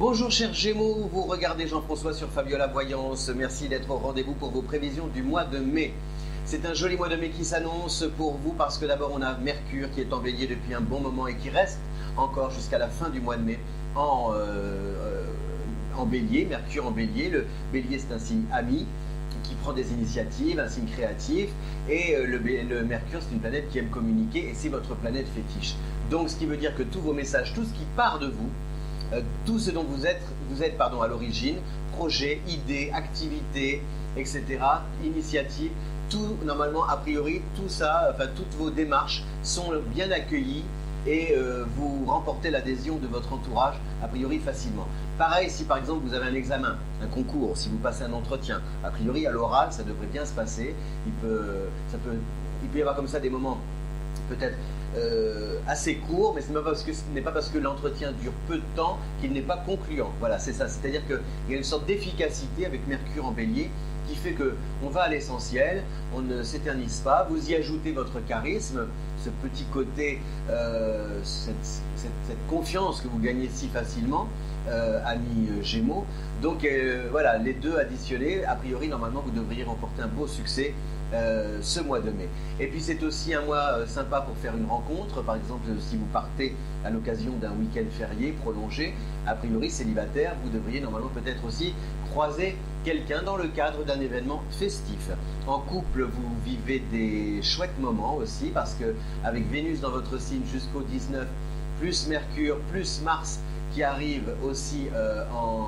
Bonjour chers Gémeaux, vous regardez Jean-François sur Fabiola Voyance. Merci d'être au rendez-vous pour vos prévisions du mois de mai. C'est un joli mois de mai qui s'annonce pour vous parce que d'abord on a Mercure qui est en bélier depuis un bon moment et qui reste encore jusqu'à la fin du mois de mai en bélier, Mercure en bélier. Le bélier c'est un signe ami qui prend des initiatives, un signe créatif, et le Mercure c'est une planète qui aime communiquer et c'est votre planète fétiche. Donc ce qui veut dire que tous vos messages, tout ce qui part de vous, tout ce dont vous êtes à l'origine, projets, idées, activités, etc., initiatives, tout normalement a priori, tout ça, enfin toutes vos démarches sont bien accueillies et vous remportez l'adhésion de votre entourage a priori facilement. Pareil si par exemple vous avez un examen, un concours, si vous passez un entretien, a priori à l'oral ça devrait bien se passer. Il peut y avoir comme ça des moments peut-être assez court, mais ce n'est pas parce que l'entretien dure peu de temps qu'il n'est pas concluant. Voilà, c'est ça. C'est-à-dire qu'il y a une sorte d'efficacité avec Mercure en bélier qui fait qu'on va à l'essentiel, on ne s'éternise pas, vous y ajoutez votre charisme, ce petit côté, cette confiance que vous gagnez si facilement, amis Gémeaux. Donc voilà, les deux additionnés, a priori, normalement, vous devriez remporter un beau succès ce mois de mai. Et puis c'est aussi un mois sympa pour faire une rencontre, par exemple si vous partez à l'occasion d'un week-end férié prolongé, a priori célibataire, vous devriez normalement peut-être aussi croiser quelqu'un dans le cadre d'un événement festif. En couple, vous vivez des chouettes moments aussi, parce que avec Vénus dans votre signe jusqu'au 19, plus Mercure, plus Mars qui arrive aussi en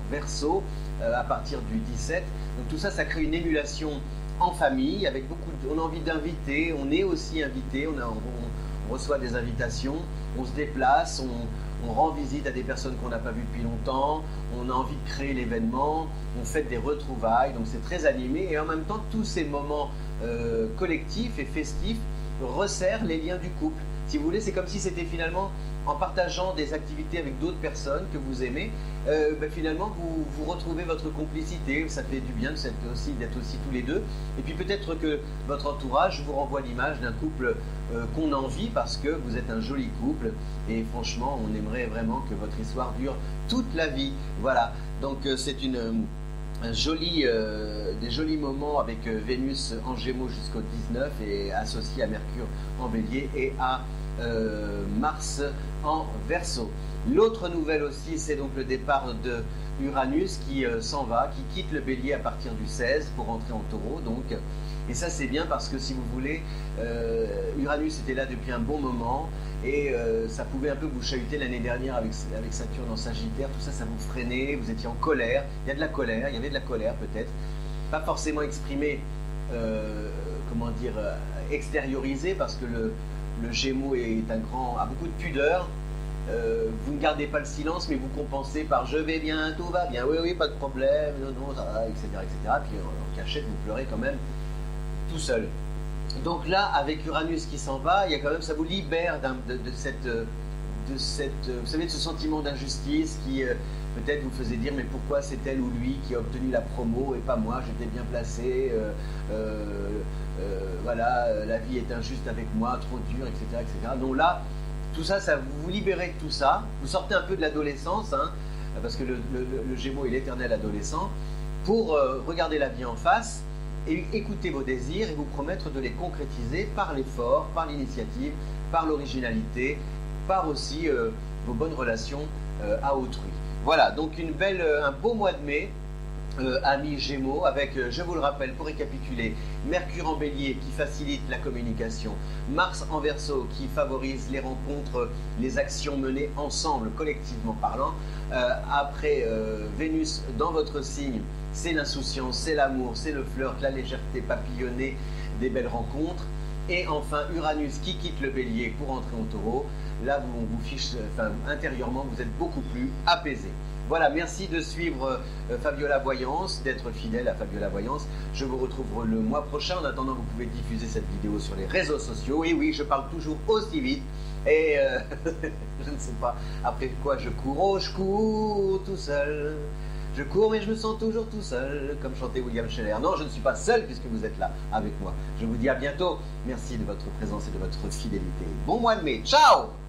Verseau à partir du 17. Donc tout ça, ça crée une émulation en famille, avec on a envie d'inviter, on est aussi invité, on reçoit des invitations, on se déplace, on rend visite à des personnes qu'on n'a pas vues depuis longtemps, on a envie de créer l'événement, on fait des retrouvailles, donc c'est très animé et en même temps tous ces moments collectifs et festifs resserrent les liens du couple. Si vous voulez, c'est comme si c'était finalement en partageant des activités avec d'autres personnes que vous aimez, finalement vous retrouvez votre complicité, ça fait du bien d'être aussi tous les deux. Et puis peut-être que votre entourage vous renvoie l'image d'un couple qu'on envie parce que vous êtes un joli couple et franchement on aimerait vraiment que votre histoire dure toute la vie. Voilà, donc c'est des jolis moments avec Vénus en Gémeaux jusqu'au 19 et associé à Mercure en Bélier et à Mars en Verseau. L'autre nouvelle aussi, c'est donc le départ de Uranus qui s'en va, qui quitte le Bélier à partir du 16 pour entrer en Taureau. Donc, et ça c'est bien parce que si vous voulez, Uranus était là depuis un bon moment et ça pouvait un peu vous chahuter l'année dernière avec Saturne en Sagittaire. Tout ça, ça vous freinait, vous étiez en colère. Il y avait de la colère peut-être, pas forcément exprimée, extériorisée parce que le Gémeaux a beaucoup de pudeur. Vous ne gardez pas le silence, mais vous compensez par je vais bien, tout va bien, oui, pas de problème, non, ça va, etc., etc. Puis en cachette, vous pleurez quand même tout seul. Donc là, avec Uranus qui s'en va, il y a quand même, ça vous libère de ce sentiment d'injustice qui peut-être vous faisait dire mais pourquoi c'est elle ou lui qui a obtenu la promo et pas moi, j'étais bien placé, voilà, la vie est injuste avec moi, trop dure, etc., etc. Donc là, tout ça, vous vous libérez de tout ça, vous sortez un peu de l'adolescence, hein, parce que le Gémeaux est l'éternel adolescent, pour regarder la vie en face et écouter vos désirs et vous promettre de les concrétiser par l'effort, par l'initiative, par l'originalité, par aussi vos bonnes relations à autrui. Voilà, donc un beau mois de mai, amis Gémeaux, avec, je vous le rappelle, pour récapituler, Mercure en Bélier qui facilite la communication, Mars en Verseau qui favorise les rencontres, les actions menées ensemble, collectivement parlant. Après, Vénus dans votre signe, c'est l'insouciance, c'est l'amour, c'est le flirt, la légèreté papillonnée, des belles rencontres. Et enfin, Uranus qui quitte le Bélier pour entrer en Taureau. Là, on vous fiche, intérieurement, vous êtes beaucoup plus apaisé. Voilà, merci de suivre Fabiola Voyance, d'être fidèle à Fabiola Voyance. Je vous retrouve le mois prochain. En attendant, vous pouvez diffuser cette vidéo sur les réseaux sociaux. Et oui, je parle toujours aussi vite. Et je ne sais pas après quoi je cours. Oh, je cours tout seul. Je cours mais je me sens toujours tout seul, comme chantait William Scheller. Non, je ne suis pas seul puisque vous êtes là avec moi. Je vous dis à bientôt. Merci de votre présence et de votre fidélité. Bon mois de mai. Ciao!